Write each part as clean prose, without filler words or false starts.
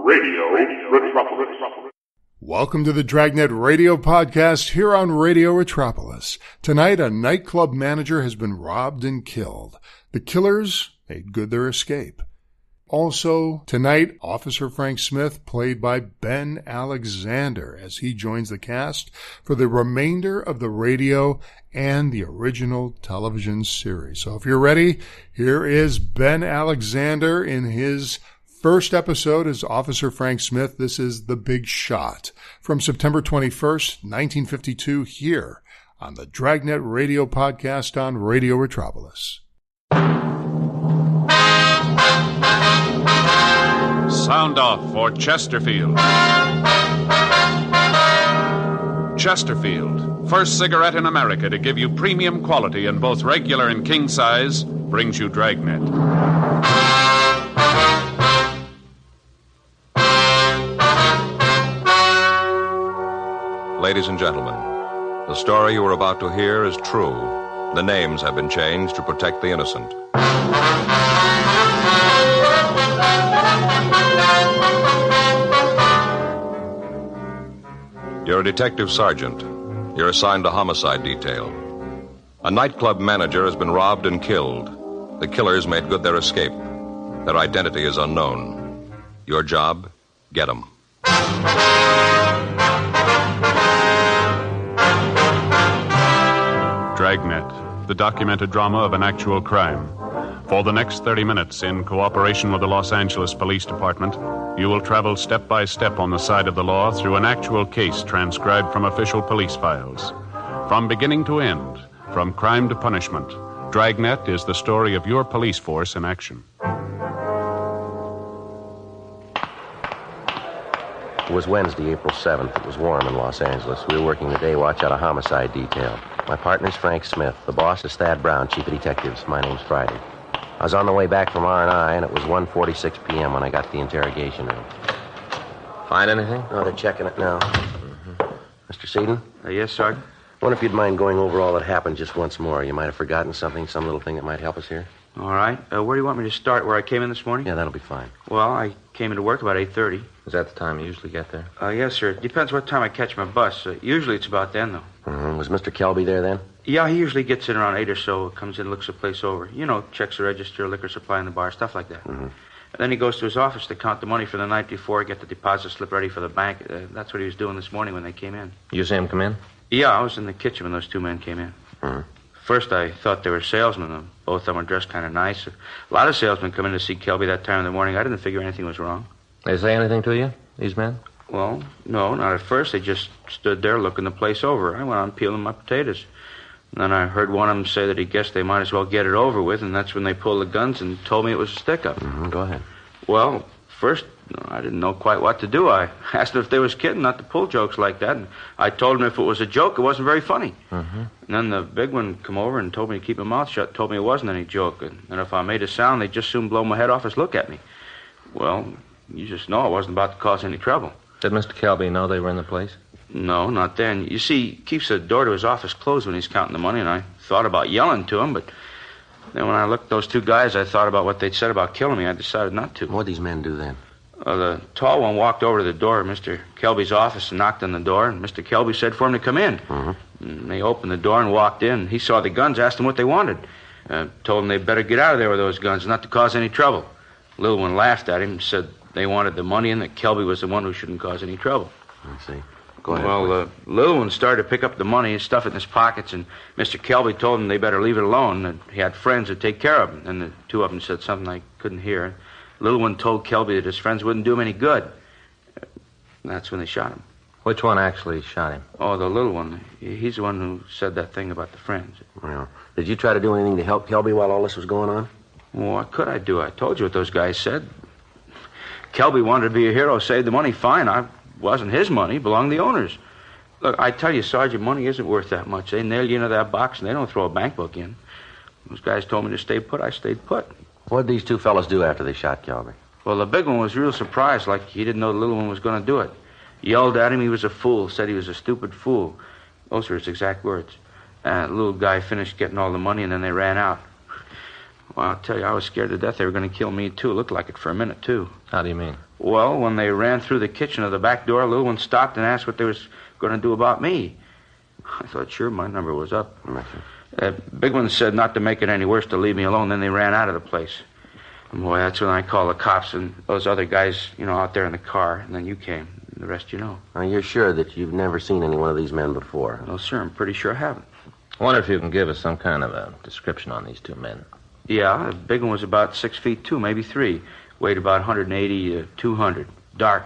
Radio Metropolis. Welcome to the Dragnet Radio Podcast here on Radio Metropolis. Tonight, a nightclub manager has been robbed and killed. The killers made good their escape. Also, tonight, Officer Frank Smith, played by Ben Alexander, as he joins the cast for the remainder of the radio and the original television series. So if you're ready, here is Ben Alexander in his first episode as Officer Frank Smith. This is The Big Shot from September 21st, 1952, here on the Dragnet Radio Podcast on Radio Metropolis. Sound off for Chesterfield. Chesterfield, first cigarette in America to give you premium quality in both regular and king size, brings you Dragnet. Ladies and gentlemen, the story you are about to hear is true. The names have been changed to protect the innocent. You're a detective sergeant. You're assigned to homicide detail. A nightclub manager has been robbed and killed. The killers made good their escape. Their identity is unknown. Your job, get them. Dragnet, the documented drama of an actual crime. For the next 30 minutes, in cooperation with the Los Angeles Police Department, you will travel step by step on the side of the law through an actual case transcribed from official police files. From beginning to end, from crime to punishment, Dragnet is the story of your police force in action. It was Wednesday, April 7th. It was warm in Los Angeles. We were working the day watch out of homicide detail. My partner's Frank Smith. The boss is Thad Brown, chief of detectives. My name's Friday. I was on the way back from R&I, and it was 1:46 p.m. when I got to the interrogation room. Find anything? Oh, they're checking it now. Mr. Seaton? Yes, Sergeant? I wonder if you'd mind going over all that happened just once more. You might have forgotten something, some little thing that might help us here. All right. Where do you want me to start? Where I came in this morning? Yeah, that'll be fine. Well, I came into work about 8:30. Is that the time you usually get there? Yes, sir. It depends what time I catch my bus. Usually it's about then, though. Was Mr. Kelby there then? Yeah, he usually gets in around 8 or so, comes in, looks the place over. You know, checks the register, liquor supply in the bar, stuff like that. And then he goes to his office to count the money for the night before, get the deposit slip ready for the bank. That's what he was doing this morning when they came in. You see him come in? Yeah, I was in the kitchen when those two men came in. First, I thought they were salesmen. Both of them were dressed kind of nice. A lot of salesmen come in to see Kelby that time in the morning. I didn't figure anything was wrong. They say anything to you, these men? Well, no, not at first. They just stood there looking the place over. I went on peeling my potatoes. And then I heard one of them say that he guessed they might as well get it over with, and that's when they pulled the guns and told me it was a stick-up. Go ahead. Well, first, I didn't know quite what to do. I asked them if they was kidding, not to pull jokes like that, and I told them if it was a joke, it wasn't very funny. And then the big one come over and told me to keep my mouth shut, told me it wasn't any joke, and if I made a sound, they'd just soon blow my head off and look at me. Well, you just know I wasn't about to cause any trouble. Did Mr. Kelby know they were in the place? No, not then. You see, he keeps the door to his office closed when he's counting the money, and I thought about yelling to him, but then when I looked at those two guys, I thought about what they'd said about killing me. I decided not to. What'd these men do then? The tall one walked over to the door of Mr. Kelby's office and knocked on the door, and Mr. Kelby said for him to come in. And they opened the door and walked in. He saw the guns, asked them what they wanted. Told them they'd better get out of there with those guns, not to cause any trouble. The little one laughed at him and said they wanted the money and that Kelby was the one who shouldn't cause any trouble. I see. Go ahead. Well, the little one started to pick up the money and stuff it in his pockets, and Mr. Kelby told him they better leave it alone, that he had friends who'd take care of him. And the two of them said something I couldn't hear. The little one told Kelby that his friends wouldn't do him any good. That's when they shot him. Which one actually shot him? Oh, the little one. He's the one who said that thing about the friends. Well, did you try to do anything to help Kelby while all this was going on? Well, what could I do? I told you what those guys said. Kelby wanted to be a hero, save the money, fine. I wasn't his money, it belonged to the owners. Look, I tell you, Sergeant, money isn't worth that much. They nail you into that box, and they don't throw a bank book in. Those guys told me to stay put. I stayed put. What did these two fellas do after they shot Kelby? Well, the big one was real surprised, like he didn't know the little one was going to do it. Yelled at him he was a fool, said he was a stupid fool. Those were his exact words. The little guy finished getting all the money, and then they ran out. Well, I'll tell you, I was scared to death they were going to kill me, too. It looked like it for a minute, too. How do you mean? Well, when they ran through the kitchen of the back door, little one stopped and asked what they was going to do about me. I thought, sure, my number was up. Big one said not to make it any worse, to leave me alone. Then they ran out of the place. And boy, that's when I called the cops and those other guys, out there in the car. And then you came. And the rest you know. Now, you're sure that you've never seen any one of these men before? No, sir, I'm pretty sure I haven't. I wonder if you can give us some kind of a description on these two men. Yeah, the big one was about 6'2", maybe 3. Weighed about 180 to 200. Dark,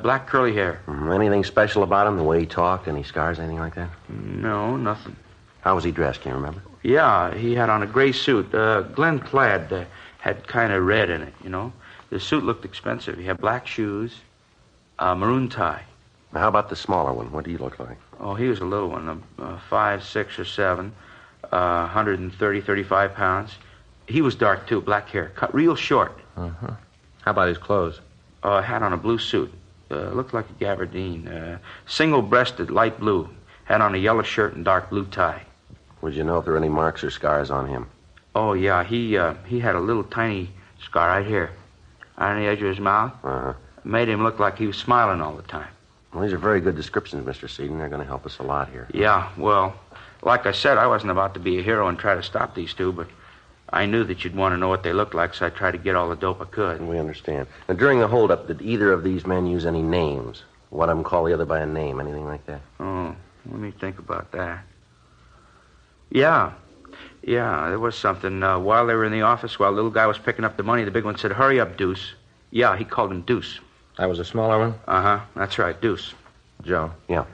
black curly hair. Anything special about him? The way he talked? Any scars, anything like that? No, nothing. How was he dressed? Can you remember? Yeah, he had on a gray suit. Glen plaid had kind of red in it, The suit looked expensive. He had black shoes, maroon tie. Now, how about the smaller one? What did he look like? Oh, he was a little one, 5, 6, or 7, 130, 35 pounds. He was dark, too, black hair, cut real short. Uh-huh. How about his clothes? Had on a blue suit. Looked like a gabardine. Single-breasted, light blue. Had on a yellow shirt and dark blue tie. Would you know if there were any marks or scars on him? Oh, yeah, he had a little tiny scar right here, on the edge of his mouth. Uh-huh. Made him look like he was smiling all the time. Well, these are very good descriptions, Mr. Seaton. They're going to help us a lot here. Yeah, well, like I said, I wasn't about to be a hero and try to stop these two, but I knew that you'd want to know what they looked like, so I tried to get all the dope I could. We understand. Now, during the holdup, did either of these men use any names? One of them call the other by a name, anything like that? Oh, let me think about that. Yeah, there was something. While they were in the office, while the little guy was picking up the money, the big one said, "Hurry up, Deuce." Yeah, he called him Deuce. That was a smaller one? Uh-huh, that's right, Deuce. Joe? Yeah.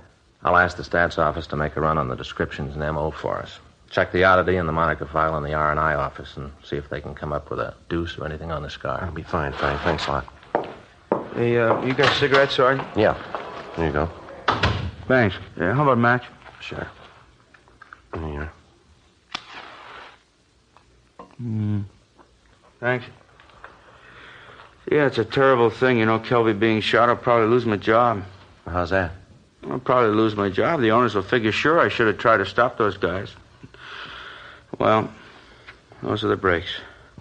I'll ask the stats office to make a run on the descriptions and M.O. for us. Check the oddity and the moniker file in the R&I office and see if they can come up with a deuce or anything on the scar. That'll be fine, Frank. Thanks a lot. Hey, you got cigarettes, Sergeant? Yeah. There you go. Thanks. How about a match? Sure. There you are. Thanks. Yeah, it's a terrible thing, Kelby being shot. I'll probably lose my job. How's that? I'll probably lose my job. The owners will figure, sure, I should have tried to stop those guys. Well, those are the breaks.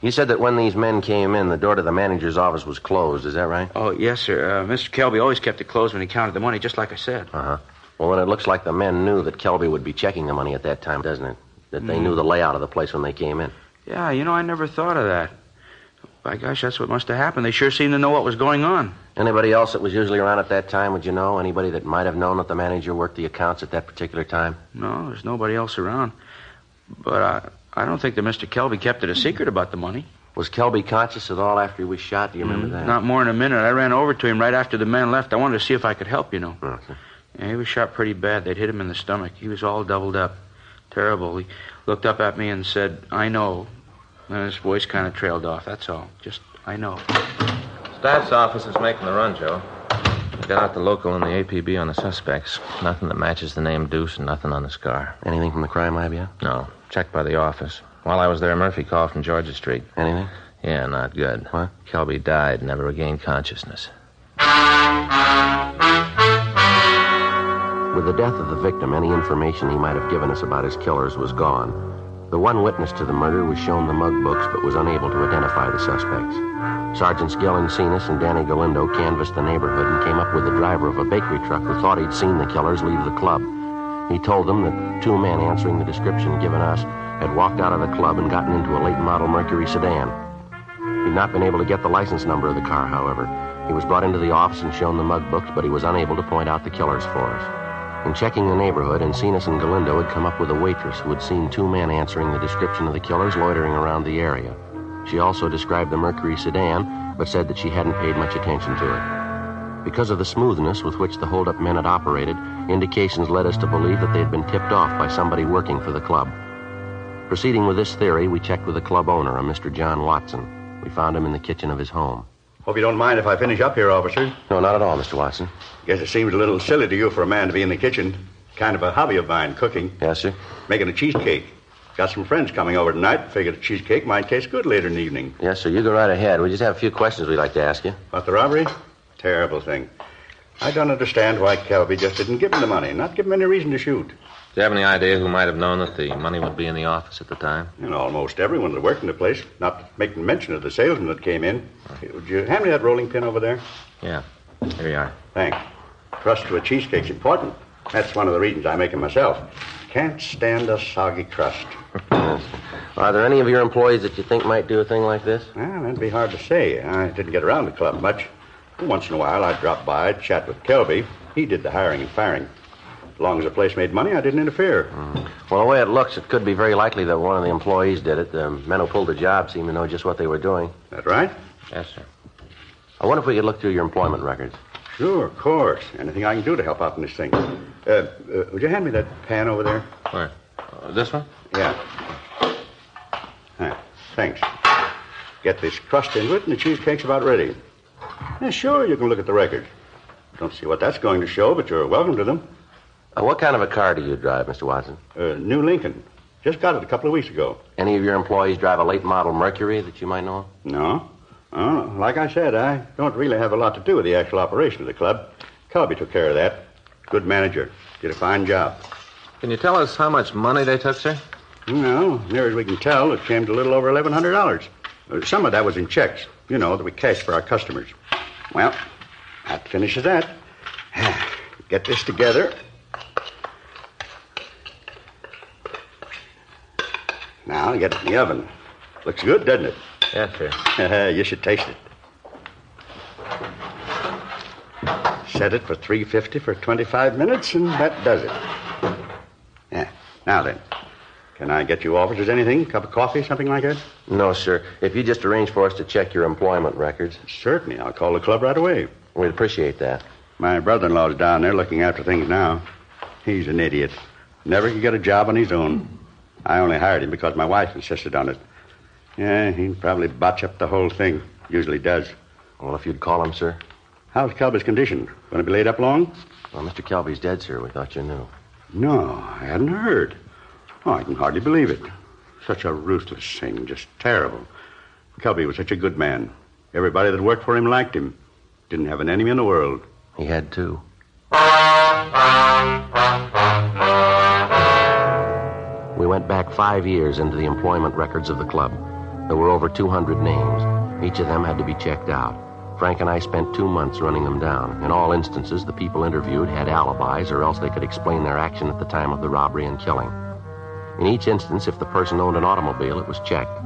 You said that when these men came in, the door to the manager's office was closed. Is that right? Oh, yes, sir. Mr. Kelby always kept it closed when he counted the money, just like I said. Uh-huh. Well, then it looks like the men knew that Kelby would be checking the money at that time, doesn't it? That they knew the layout of the place when they came in. Yeah, I never thought of that. By gosh, that's what must have happened. They sure seemed to know what was going on. Anybody else that was usually around at that time, would you know? Anybody that might have known that the manager worked the accounts at that particular time? No, there's nobody else around. But I don't think that Mr. Kelby kept it a secret about the money. Was Kelby conscious at all after he was shot? Do you remember that? Not more than a minute. I ran over to him right after the men left. I wanted to see if I could help, Okay. Yeah, he was shot pretty bad. They'd hit him in the stomach. He was all doubled up. Terrible. He looked up at me and said, "I know." And his voice kind of trailed off. That's all. Just, I know. Stats office is making the run, Joe. Got out the local and the APB on the suspects. Nothing that matches the name Deuce and nothing on the scar. Anything from the crime lab yet? No. Checked by the office. While I was there, Murphy called from Georgia Street. Anything? Yeah, not good. What? Kelby died and never regained consciousness. With the death of the victim, any information he might have given us about his killers was gone. The one witness to the murder was shown the mug books but was unable to identify the suspects. Sergeants Gil Encinas and Danny Galindo canvassed the neighborhood and came up with the driver of a bakery truck who thought he'd seen the killers leave the club. He told them that 2 men answering the description given us had walked out of the club and gotten into a late model Mercury sedan. He'd not been able to get the license number of the car, however. He was brought into the office and shown the mug books, but he was unable to point out the killers for us. In checking the neighborhood, Encinas and Galindo had come up with a waitress who had seen 2 men answering the description of the killers loitering around the area. She also described the Mercury sedan, but said that she hadn't paid much attention to it. Because of the smoothness with which the hold-up men had operated, indications led us to believe that they had been tipped off by somebody working for the club. Proceeding with this theory, we checked with the club owner, a Mr. John Watson. We found him in the kitchen of his home. Hope you don't mind if I finish up here, officer. No, not at all, Mr. Watson. Guess it seems a little silly to you for a man to be in the kitchen. Kind of a hobby of mine, cooking. Yes, sir? Making a cheesecake. Got some friends coming over tonight. Figured a cheesecake might taste good later in the evening. Yes, sir. You go right ahead. We just have a few questions we'd like to ask you. About the robbery? Terrible thing. I don't understand why Kelby just didn't give him the money, not give him any reason to shoot. Do you have any idea who might have known that the money would be in the office at the time? Almost everyone that worked in the place, not making mention of the salesman that came in. Would you hand me that rolling pin over there? Yeah. Here you are. Thanks. Crust to a cheesecake's important. That's one of the reasons I make it myself. Can't stand a soggy crust. Are there any of your employees that you think might do a thing like this? Well, that'd be hard to say. I didn't get around the club much. Once in a while, I'd drop by, chat with Kelby. He did the hiring and firing. As long as the place made money, I didn't interfere. Well, the way it looks, it could be very likely that one of the employees did it. The men who pulled the job seem to know just what they were doing. That right? Yes, sir. I wonder if we could look through your employment records. Sure, of course. Anything I can do to help out in this thing. Would you hand me that pan over there? Where? This one? Yeah. Thanks. Get this crust into it, and the cheesecake's about ready. Yeah, sure, you can look at the records. Don't see what that's going to show, but you're welcome to them. What kind of a car do you drive, Mr. Watson? New Lincoln. Just got it a couple of weeks ago. Any of your employees drive a late model Mercury that you might know of? No. Oh, like I said, I don't really have a lot to do with the actual operation of the club. Kelby took care of that. Good manager. Did a fine job. Can you tell us how much money they took, sir? No, near as we can tell, it came to a little over $1,100. Some of that was in checks, that we cashed for our customers. Well, that finishes that. Get this together. Now, get it in the oven. Looks good, doesn't it? Yes, sir. You should taste it. Set it for 350 for 25 minutes, and that does it. Yeah. Now then, can I get you officers anything? Cup of coffee, something like that? No, sir. If you just arrange for us to check your employment records. Certainly. I'll call the club right away. We'd appreciate that. My brother-in-law's down there looking after things now. He's an idiot. Never could get a job on his own. I only hired him because my wife insisted on it. Yeah, he'd probably botch up the whole thing. Usually does. Well, if you'd call him, sir. How's Kelby's condition? Going to be laid up long? Well, Mr. Kelby's dead, sir. We thought you knew. No, I hadn't heard. Oh, I can hardly believe it. Such a ruthless thing, just terrible. Kelby was such a good man. Everybody that worked for him liked him. Didn't have an enemy in the world. He had two. We went back 5 years into the employment records of the club. There were over 200 names. Each of them had to be checked out. Frank and I spent 2 months running them down. In all instances, the people interviewed had alibis, or else they could explain their action at the time of the robbery and killing. In each instance, if the person owned an automobile, it was checked.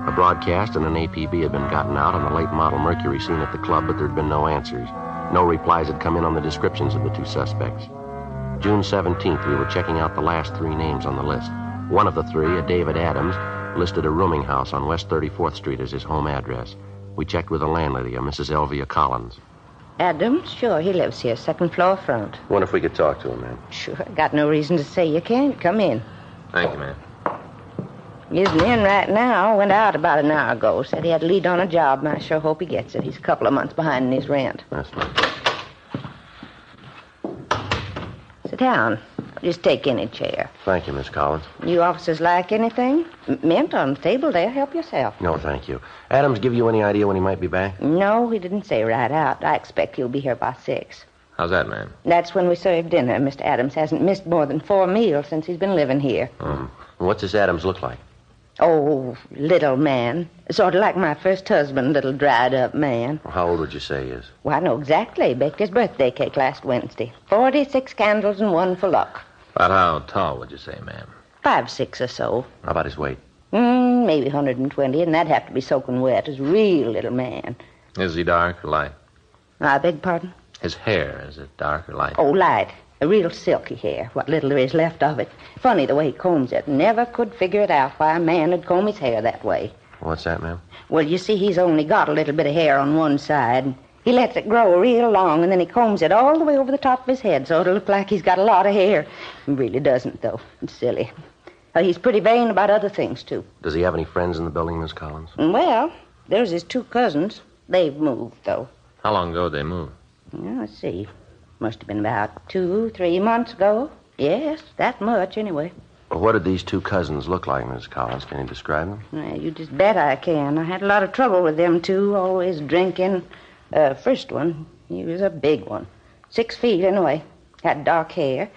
A broadcast and an APB had been gotten out on the late model Mercury seen at the club, but there had been no answers. No replies had come in on the descriptions of the two suspects. June 17th, we were checking out the last 3 names on the list. One of the 3, a David Adams, listed a rooming house on West 34th Street as his home address. We checked with the landlady, a Mrs. Elvia Collins. Adams? Sure, he lives here, 2nd floor front. Wonder if we could talk to him, ma'am. Sure, got no reason to say you can't. Come in. Thank you, ma'am. He isn't in right now. Went out about an hour ago. Said he had to lead on a job, and I sure hope he gets it. He's a couple of months behind in his rent. That's fine. Sit down. Just take any chair. Thank you, Miss Collins. You officers like anything? Mint on the table there. Help yourself. No, thank you. Adams give you any idea when he might be back? No, he didn't say right out. I expect he'll be here by 6. How's that, ma'am? That's when we serve dinner. Mr. Adams hasn't missed more than 4 meals since he's been living here. What's this Adams look like? Oh, little man. Sort of like my first husband, little dried-up man. How old would you say he is? Well, I know exactly. Baked his birthday cake last Wednesday. 46 candles and 1 for luck. About how tall would you say, ma'am? 5'6" or so. How about his weight? Maybe 120, and that'd have to be soaking wet. He's a real little man. Is he dark or light? I beg pardon? His hair, is it dark or light? Oh, light. A real silky hair, what little there is left of it. Funny the way he combs it. Never could figure it out why a man would comb his hair that way. What's that, ma'am? Well, you see, he's only got a little bit of hair on one side. He lets it grow real long, and then he combs it all the way over the top of his head, so it'll look like he's got a lot of hair. He really doesn't, though. It's silly. He's pretty vain about other things, too. Does he have any friends in the building, Miss Collins? Well, there's his 2 cousins. They've moved, though. How long ago did they move? Well, let's see. Must have been about 2-3 months ago. Yes, that much, anyway. Well, what did these 2 cousins look like, Miss Collins? Can you describe them? Well, you just bet I can. I had a lot of trouble with them 2, always drinking. First one, he was a big one. 6 feet anyway. Had dark hair.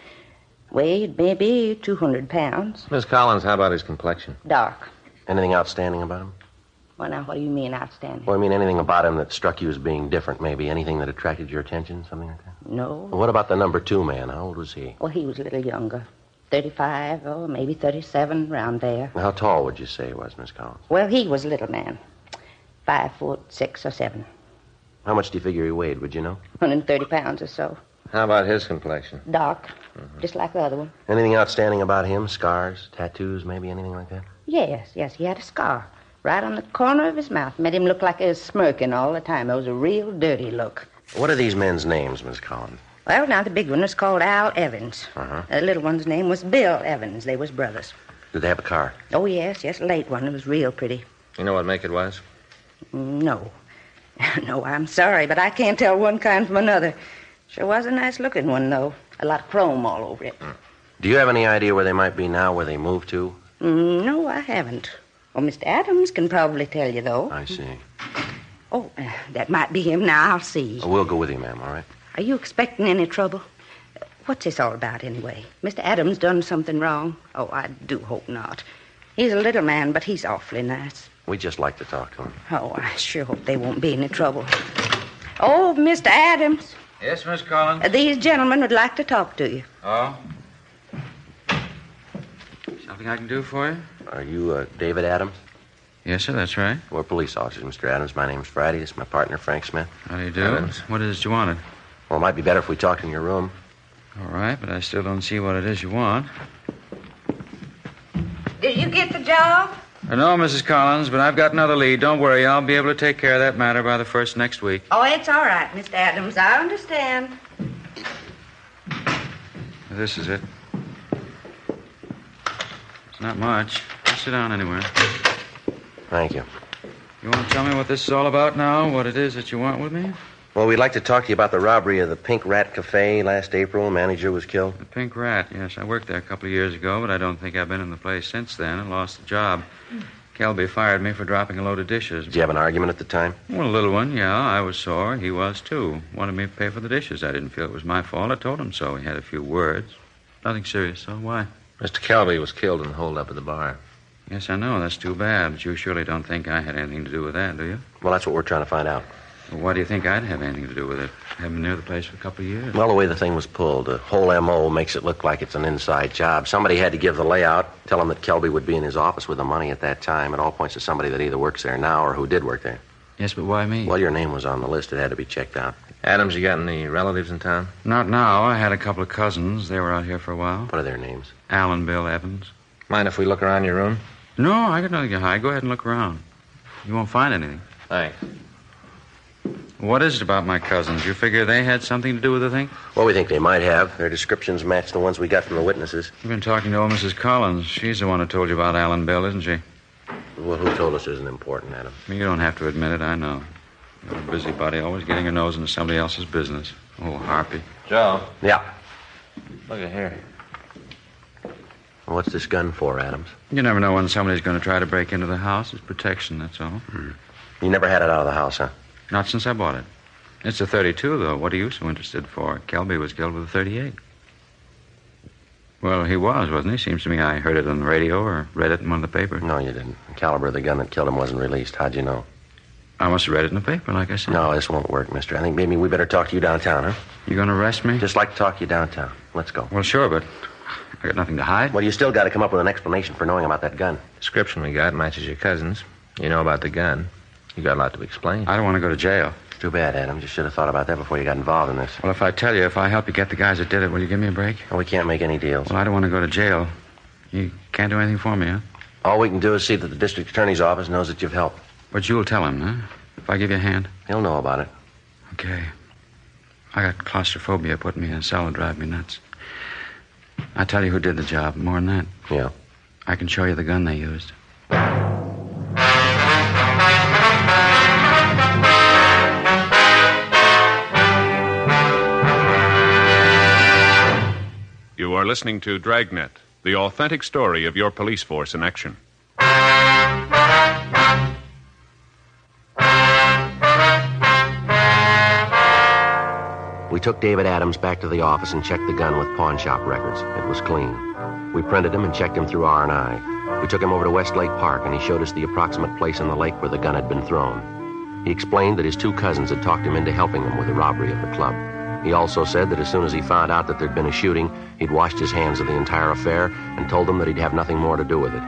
Weighed maybe 200 pounds. Miss Collins, how about his complexion? Dark. Anything outstanding about him? Well, now, what do you mean outstanding? Well, I mean anything about him that struck you as being different, maybe? Anything that attracted your attention, something like that? No. Well, what about the number 2 man? How old was he? Well, he was a little younger. 35, or maybe 37, around there. How tall would you say he was, Miss Collins? Well, he was a little man. 5'6" or 7. How much do you figure he weighed, would you know? 130 pounds or so. How about his complexion? Dark. Just like the other one. Anything outstanding about him? Scars, tattoos, maybe anything like that? Yes, he had a scar. Right on the corner of his mouth. Made him look like he was smirking all the time. It was a real dirty look. What are these men's names, Miss Collins? Well, now, the big one was called Al Evans. Uh-huh. The little one's name was Bill Evans. They was brothers. Did they have a car? Oh, yes, a late one. It was real pretty. You know what make it was? No. No, I'm sorry, but I can't tell one kind from another. Sure was a nice-looking one, though. A lot of chrome all over it. Do you have any idea where they might be now, where they moved to? No, I haven't. Well, Mr. Adams can probably tell you, though. I see. Oh, that might be him now. I'll see. Oh, we'll go with you, ma'am, all right? Are you expecting any trouble? What's this all about, anyway? Mr. Adams done something wrong? Oh, I do hope not. He's a little man, but he's awfully nice. We'd just like to talk to him. Oh, I sure hope they won't be any trouble. Oh, Mr. Adams. Yes, Miss Collins? These gentlemen would like to talk to you. Oh? Something I can do for you? Are you David Adams? Yes, sir, that's right. We're police officers, Mr. Adams. My name's Friday. This is my partner, Frank Smith. How do you do? Adams. What is it you wanted? Well, it might be better if we talked in your room. All right, but I still don't see what it is you want. Did you get the job? No, Mrs. Collins, but I've got another lead. Don't worry, I'll be able to take care of that matter by the first next week. Oh, it's all right, Mr. Adams. I understand. This is it. It's not much. Just sit down anywhere. Thank you. You want to tell me what this is all about now? What it is that you want with me? Well, we'd like to talk to you about the robbery of the Pink Rat Cafe last April. The manager was killed. The Pink Rat, yes. I worked there a couple of years ago, but I don't think I've been in the place since then. I lost the job. Kelby fired me for dropping a load of dishes. Did you have an argument at the time? Well, a little one, yeah. I was sore. He was, too. Wanted me to pay for the dishes. I didn't feel it was my fault. I told him so. He had a few words. Nothing serious, so why? Mr. Kelby was killed in the holdup at the bar. Yes, I know. That's too bad. But you surely don't think I had anything to do with that, do you? Well, that's what we're trying to find out. Well, why do you think I'd have anything to do with it? I haven't been near the place for a couple of years. Well, the way the thing was pulled, the whole M.O. makes it look like it's an inside job. Somebody had to give the layout, tell him that Kelby would be in his office with the money at that time. It all points to somebody that either works there now or who did work there. Yes, but why me? Well, your name was on the list. It had to be checked out. Adams, you got any relatives in town? Not now. I had a couple of cousins. They were out here for a while. What are their names? Al and Bill Evans. Mind if we look around your room? No, I got nothing to hide. Go ahead and look around. You won't find anything. Thanks. What is it about my cousins? You figure they had something to do with the thing? Well, we think they might have. Their descriptions match the ones we got from the witnesses. You've been talking to old Mrs. Collins. She's the one who told you about Al and Bill, isn't she? Well, who told us isn't important, Adam? You don't have to admit it. I know. You're a busybody, always getting your nose into somebody else's business. Oh, Harpy. Joe. Yeah. Look at here. What's this gun for, Adams? You never know when somebody's going to try to break into the house. It's protection, that's all. You never had it out of the house, huh? Not since I bought it. It's a 32, though. What are you so interested for? Kelby was killed with a 38. Well, he was, wasn't he? Seems to me I heard it on the radio or read it in one of the papers. No, you didn't. The caliber of the gun that killed him wasn't released. How'd you know? I must have read it in the paper, like I said. No, this won't work, mister. I think maybe we better talk to you downtown, huh? You going to arrest me? Just like to talk to you downtown. Let's go. Well, sure, but I got nothing to hide. Well, you still got to come up with an explanation for knowing about that gun. Description we got matches your cousin's. You know about the gun. You got a lot to explain. I don't want to go to jail. Too bad, Adam. You should have thought about that before you got involved in this. Well, if I tell you, if I help you get the guys that did it, will you give me a break? Well, we can't make any deals. Well, I don't want to go to jail. You can't do anything for me, huh? All we can do is see that the district attorney's office knows that you've helped. But you'll tell him, huh? If I give you a hand? He'll know about it. Okay. I got claustrophobia. Put me in a cell and drive me nuts. I tell you who did the job. More than that. Yeah. I can show you the gun they used. You are listening to Dragnet, the authentic story of your police force in action. We took David Adams back to the office and checked the gun with pawn shop records. It was clean. We printed him and checked him through R&I. We took him over to Westlake Park, and he showed us the approximate place in the lake where the gun had been thrown. He explained that his two cousins had talked him into helping them with the robbery of the club. He also said that as soon as he found out that there'd been a shooting, he'd washed his hands of the entire affair and told them that he'd have nothing more to do with it.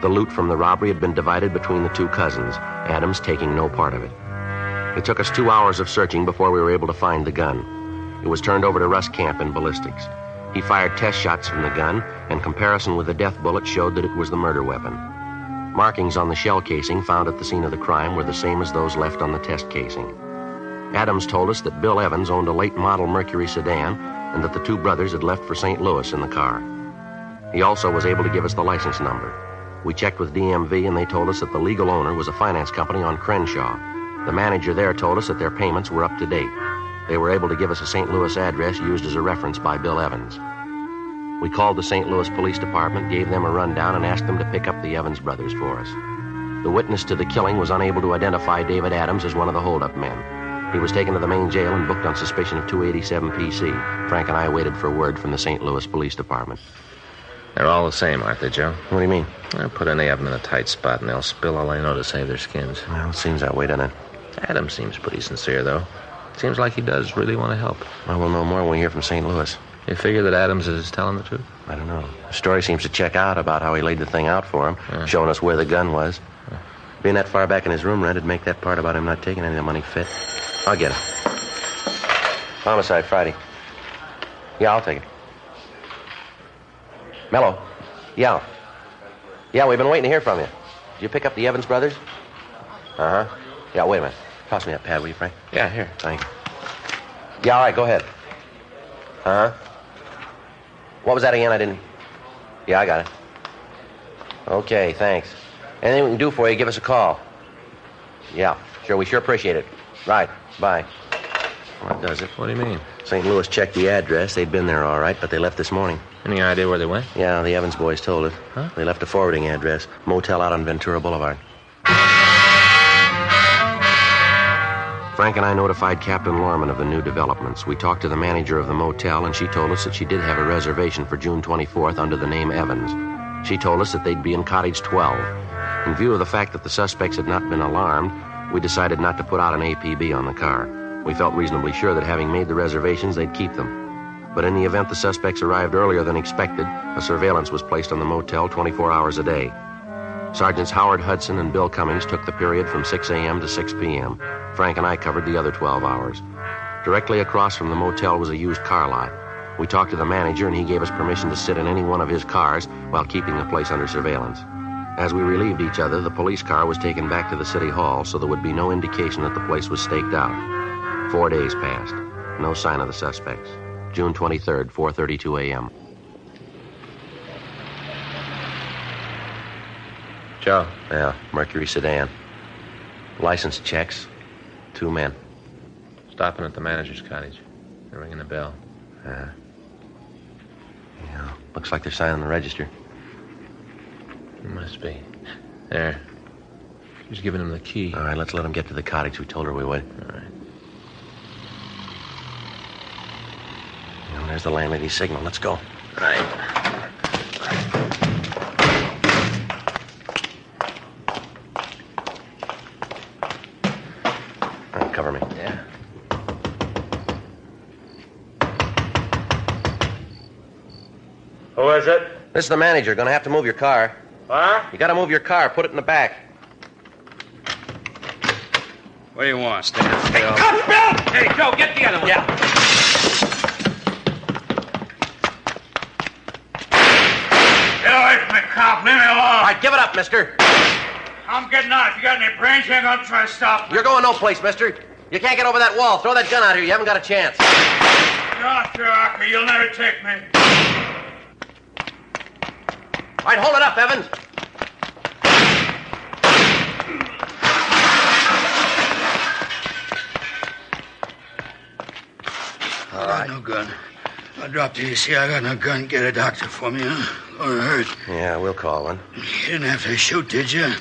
The loot from the robbery had been divided between the two cousins, Adams taking no part of it. It took us 2 hours of searching before we were able to find the gun. It was turned over to Russ Camp in ballistics. He fired test shots from the gun, and comparison with the death bullet showed that it was the murder weapon. Markings on the shell casing found at the scene of the crime were the same as those left on the test casing. Adams told us that Bill Evans owned a late model Mercury sedan and that the two brothers had left for St. Louis in the car. He also was able to give us the license number. We checked with DMV, and they told us that the legal owner was a finance company on Crenshaw. The manager there told us that their payments were up to date. They were able to give us a St. Louis address used as a reference by Bill Evans. We called the St. Louis Police Department, gave them a rundown, and asked them to pick up the Evans brothers for us. The witness to the killing was unable to identify David Adams as one of the hold-up men. He was taken to the main jail and booked on suspicion of 287 PC. Frank and I waited for word from the St. Louis Police Department. They're all the same, aren't they, Joe? What do you mean? Well, put any of them in a tight spot, and they'll spill all they know to save their skins. Well, it seems that way, doesn't it? Adams seems pretty sincere, though. Seems like he does really want to help. Well, we'll know more when we hear from St. Louis. You figure that Adams is telling the truth? I don't know. The story seems to check out about how he laid the thing out for him, showing us where the gun was. Being that far back in his room, Red, would make that part about him not taking any of the money fit. I'll get it. Homicide, Friday. Yeah, I'll take it. Mello. Yeah. Yeah, we've been waiting to hear from you. Did you pick up the Evans brothers? Uh-huh. Yeah, wait a minute. Toss me that pad, will you, Frank? Yeah, here. Thanks. Yeah, all right, go ahead. Uh-huh. What was that again? I didn't... Yeah, I got it. Okay, thanks. Anything we can do for you, give us a call. Yeah, sure, we sure appreciate it. Right, bye. Well, that does it. What do you mean? St. Louis checked the address. They'd been there all right, but they left this morning. Any idea where they went? Yeah, the Evans boys told us. Huh? They left a forwarding address. Motel out on Ventura Boulevard. Frank and I notified Captain Lorman of the new developments. We talked to the manager of the motel, and she told us that she did have a reservation for June 24th under the name Evans. She told us that they'd be in Cottage 12. In view of the fact that the suspects had not been alarmed, we decided not to put out an APB on the car. We felt reasonably sure that having made the reservations, they'd keep them. But in the event the suspects arrived earlier than expected, a surveillance was placed on the motel 24 hours a day. Sergeants Howard Hudson and Bill Cummings took the period from 6 a.m. to 6 p.m. Frank and I covered the other 12 hours. Directly across from the motel was a used car lot. We talked to the manager, and he gave us permission to sit in any one of his cars while keeping the place under surveillance. As we relieved each other, the police car was taken back to the city hall so there would be no indication that the place was staked out. 4 days passed. No sign of the suspects. June 23rd, 4:32 a.m. Joe. Yeah, Mercury sedan. License checks. 2 men. Stopping at the manager's cottage. They're ringing the bell. Yeah, looks like they're signing the register. It must be. There. She's giving him the key. All right, let's let them get to the cottage. We told her we would. All right. And there's the landlady's signal. Let's go. Right. All right, cover me. Yeah. Who is it? This is the manager. Gonna have to move your car. What? You gotta move your car. Put it in the back. What do you want, stand still? Cut, Bill! Hey, Joe, get the other one. Yeah. Get away from me, cop. Leave me alone. All right, give it up, mister. I'm getting out. If you got any brains, you ain't gonna try to stop me. You're going no place, mister. You can't get over that wall. Throw that gun out here. You haven't got a chance. Get off your archer. You'll never take me. All right, hold it up, Evans. I got no gun. I dropped the AC. I got no gun. Get a doctor for me, huh? Or hurt. Yeah, we'll call one. You didn't have to shoot, did you?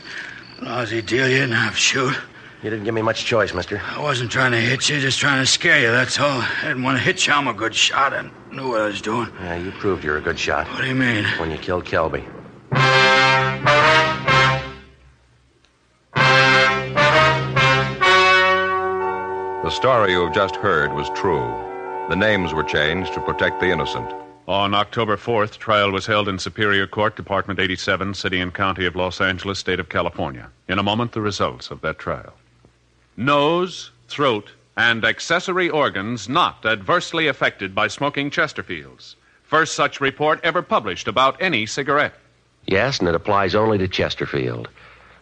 Lousy deal. You didn't have to shoot. You didn't give me much choice, mister. I wasn't trying to hit you, just trying to scare you, that's all. I didn't want to hit you. I'm a good shot. I knew what I was doing. Yeah, you proved you're a good shot. What do you mean? When you killed Kelby. The story you have just heard was true. The names were changed to protect the innocent. On October 4th, trial was held in Superior Court, Department 87, City and County of Los Angeles, State of California. In a moment, the results of that trial. Nose, throat, and accessory organs not adversely affected by smoking Chesterfields. First such report ever published about any cigarette. Yes, and it applies only to Chesterfield.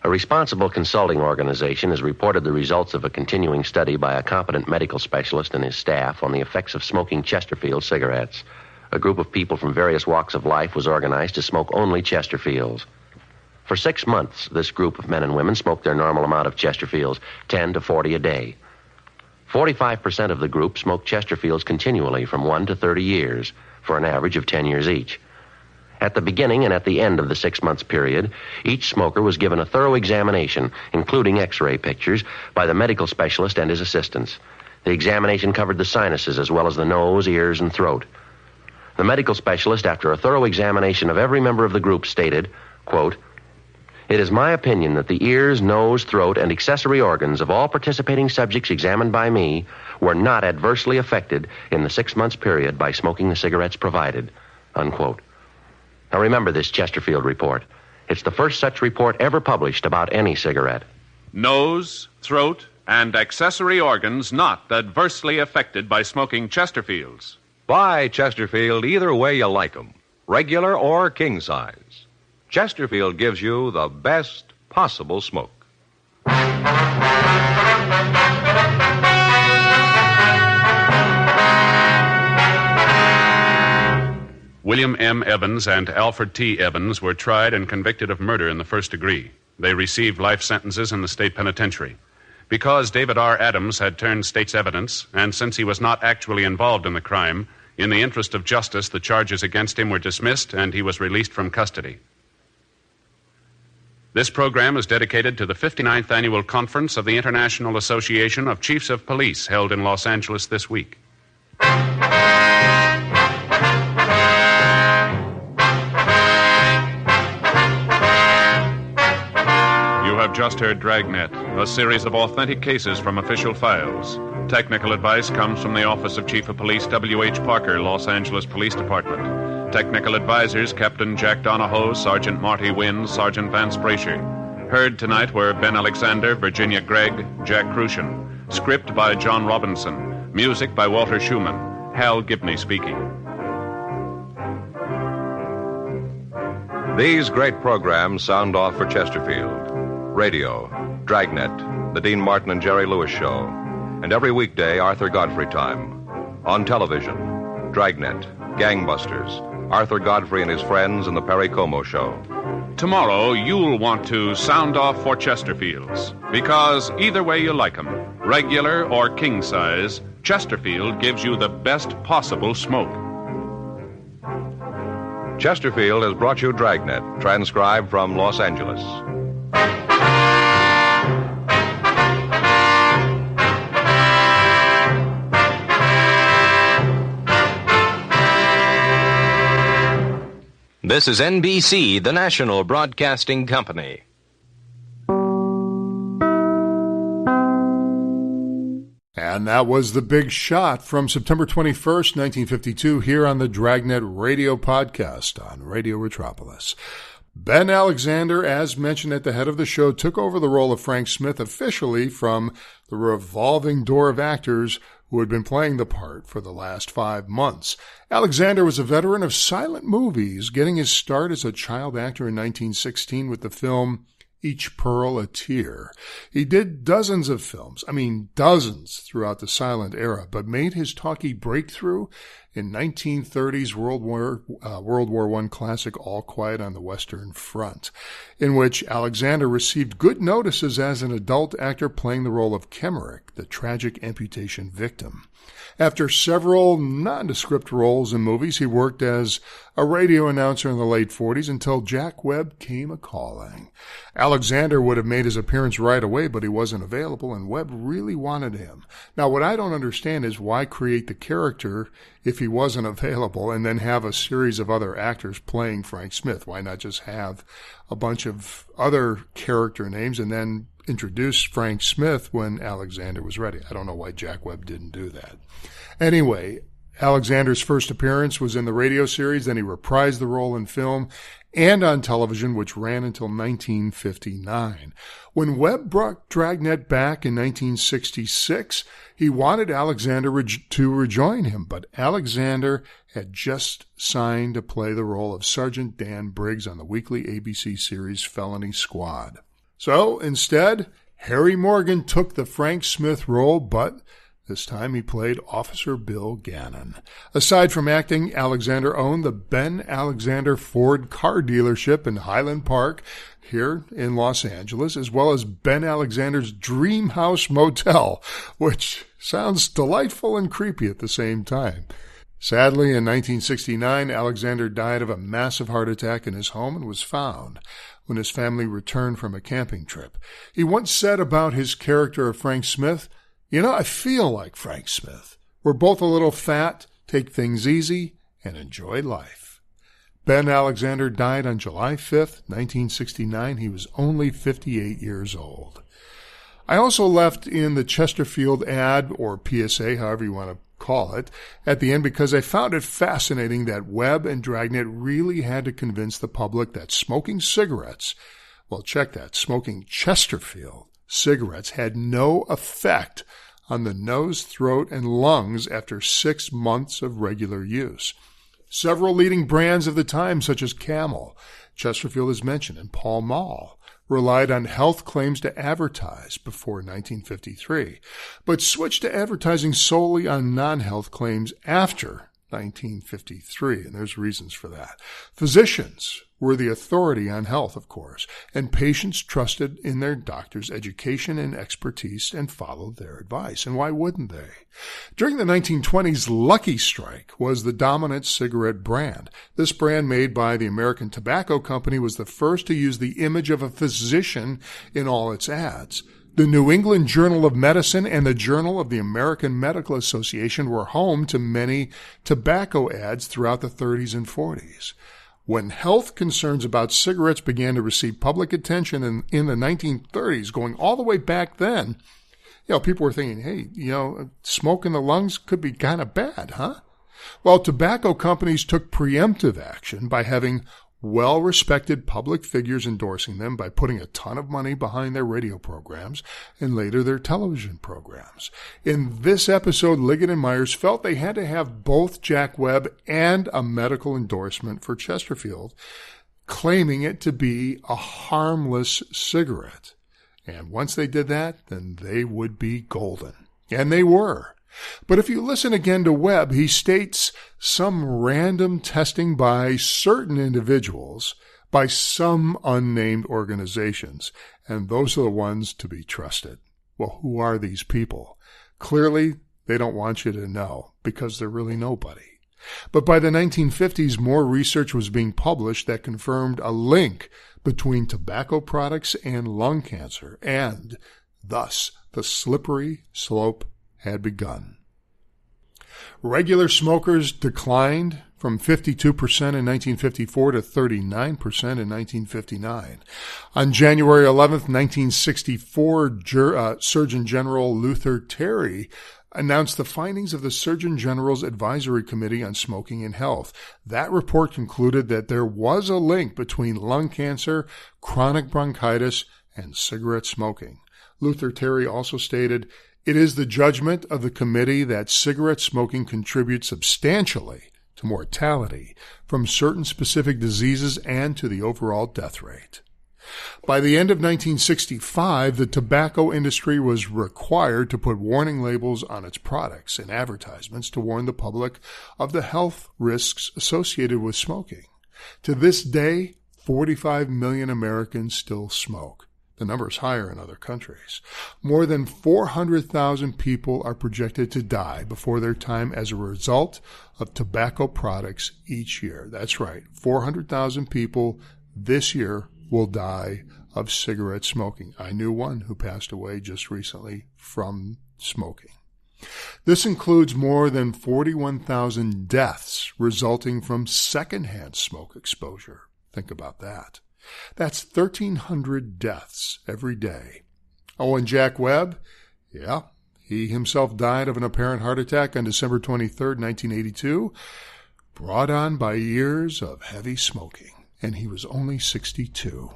A responsible consulting organization has reported the results of a continuing study by a competent medical specialist and his staff on the effects of smoking Chesterfield cigarettes. A group of people from various walks of life was organized to smoke only Chesterfields. For 6 months, this group of men and women smoked their normal amount of Chesterfields, 10 to 40 a day. 45% of the group smoked Chesterfields continually from 1 to 30 years, for an average of 10 years each. At the beginning and at the end of the 6 months period, each smoker was given a thorough examination, including X-ray pictures, by the medical specialist and his assistants. The examination covered the sinuses as well as the nose, ears, and throat. The medical specialist, after a thorough examination of every member of the group, stated, quote, "It is my opinion that the ears, nose, throat, and accessory organs of all participating subjects examined by me were not adversely affected in the 6 months period by smoking the cigarettes provided," unquote. Now remember this Chesterfield report. It's the first such report ever published about any cigarette. Nose, throat, and accessory organs not adversely affected by smoking Chesterfields. Buy Chesterfield either way you like 'em, regular or king size. Chesterfield gives you the best possible smoke. William M. Evans and Alfred T. Evans were tried and convicted of murder in the first degree. They received life sentences in the state penitentiary. Because David R. Adams had turned state's evidence, and since he was not actually involved in the crime, in the interest of justice, the charges against him were dismissed and he was released from custody. This program is dedicated to the 59th Annual Conference of the International Association of Chiefs of Police held in Los Angeles this week. You have just heard Dragnet, a series of authentic cases from official files. Technical advice comes from the Office of Chief of Police W.H. Parker, Los Angeles Police Department. Technical advisors Captain Jack Donahoe, Sergeant Marty Wynn, Sergeant Vance Brasher. Heard tonight were Ben Alexander, Virginia Gregg, Jack Crucian. Script by John Robinson. Music by Walter Schumann. Hal Gibney speaking. These great programs sound off for Chesterfield. Radio, Dragnet, The Dean Martin and Jerry Lewis Show, and every weekday, Arthur Godfrey time. On television, Dragnet, Gangbusters, Arthur Godfrey and his friends, and The Perry Como Show. Tomorrow, you'll want to sound off for Chesterfields, because either way you like 'em, regular or king size, Chesterfield gives you the best possible smoke. Chesterfield has brought you Dragnet, transcribed from Los Angeles. This is NBC, the national broadcasting company. And that was The Big Shot from September 21st, 1952, here on the Dragnet Radio Podcast on Radio Retropolis. Ben Alexander, as mentioned at the head of the show, took over the role of Frank Smith officially from the revolving door of actors who had been playing the part for the last 5 months. Alexander was a veteran of silent movies, getting his start as a child actor in 1916 with the film Each Pearl a Tear. He did dozens of films, dozens throughout the silent era, but made his talkie breakthrough in 1930's World War I classic All Quiet on the Western Front, in which Alexander received good notices as an adult actor playing the role of Kemerick, the tragic amputation victim. After several nondescript roles in movies, he worked as a radio announcer in the late 40s until Jack Webb came a-calling. Alexander would have made his appearance right away, but he wasn't available, and Webb really wanted him. Now, what I don't understand is why create the character if he wasn't available and then have a series of other actors playing Frank Smith? Why not just have a bunch of other character names and then introduce Frank Smith when Alexander was ready? I don't know why Jack Webb didn't do that. Anyway, Alexander's first appearance was in the radio series, then he reprised the role in film and on television, which ran until 1959. When Webb brought Dragnet back in 1966, he wanted Alexander to rejoin him, but Alexander had just signed to play the role of Sergeant Dan Briggs on the weekly ABC series Felony Squad. So, instead, Harry Morgan took the Frank Smith role, but this time he played Officer Bill Gannon. Aside from acting, Alexander owned the Ben Alexander Ford car dealership in Highland Park here in Los Angeles, as well as Ben Alexander's Dream House Motel, which sounds delightful and creepy at the same time. Sadly, in 1969, Alexander died of a massive heart attack in his home and was found when his family returned from a camping trip. He once said about his character of Frank Smith, "You know, I feel like Frank Smith. We're both a little fat, take things easy, and enjoy life." Ben Alexander died on July 5th, 1969. He was only 58 years old. I also left in the Chesterfield ad, or PSA, however you want to call it, at the end because I found it fascinating that Webb and Dragnet really had to convince the public that smoking cigarettes, well, check that, smoking Chesterfield cigarettes had no effect on the nose, throat, and lungs after 6 months of regular use. Several leading brands of the time, such as Camel, Chesterfield is mentioned, and Pall Mall, relied on health claims to advertise before 1953, but switched to advertising solely on non-health claims after 1953, and there's reasons for that. Physicians were the authority on health, of course, and patients trusted in their doctor's education and expertise and followed their advice. And why wouldn't they? During the 1920s, Lucky Strike was the dominant cigarette brand. This brand, made by the American Tobacco Company, was the first to use the image of a physician in all its ads. The New England Journal of Medicine and the Journal of the American Medical Association were home to many tobacco ads throughout the 30s and 40s. When health concerns about cigarettes began to receive public attention in the 1930s, going all the way back then, people were thinking, hey, smoke in the lungs could be kind of bad, huh? Well, tobacco companies took preemptive action by having well-respected public figures endorsing them, by putting a ton of money behind their radio programs and later their television programs. In this episode, Liggett and Myers felt they had to have both Jack Webb and a medical endorsement for Chesterfield, claiming it to be a harmless cigarette. And once they did that, then they would be golden. And they were. But if you listen again to Webb, he states some random testing by certain individuals, by some unnamed organizations, and those are the ones to be trusted. Well, who are these people? Clearly, they don't want you to know, because they're really nobody. But by the 1950s, more research was being published that confirmed a link between tobacco products and lung cancer, and thus the slippery slope had begun. Regular smokers declined from 52% in 1954 to 39% in 1959. On January 11th, 1964, Surgeon General Luther Terry announced the findings of the Surgeon General's Advisory Committee on Smoking and Health. That report concluded that there was a link between lung cancer, chronic bronchitis, and cigarette smoking. Luther Terry also stated, "It is the judgment of the committee that cigarette smoking contributes substantially to mortality from certain specific diseases and to the overall death rate." By the end of 1965, the tobacco industry was required to put warning labels on its products and advertisements to warn the public of the health risks associated with smoking. To this day, 45 million Americans still smoke. The number is higher in other countries. More than 400,000 people are projected to die before their time as a result of tobacco products each year. That's right, 400,000 people this year will die of cigarette smoking. I knew one who passed away just recently from smoking. This includes more than 41,000 deaths resulting from secondhand smoke exposure. Think about that. That's 1,300 deaths every day. Oh, and Jack Webb? Yeah, he himself died of an apparent heart attack on December 23rd, 1982, brought on by years of heavy smoking, and he was only 62.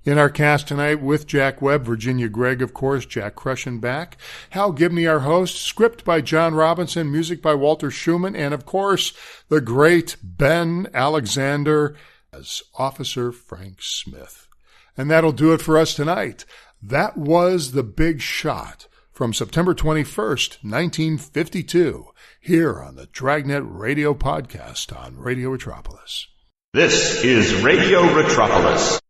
In our cast tonight with Jack Webb, Virginia Gregg, of course, Jack Crushen back, Hal Gibney, our host, script by John Robinson, music by Walter Schumann, and, of course, the great Ben Alexander as Officer Frank Smith. And that'll do it for us tonight. That was The Big Shot from September 21st, 1952, here on the Dragnet Radio Podcast on Radio Metropolis. This is Radio Metropolis.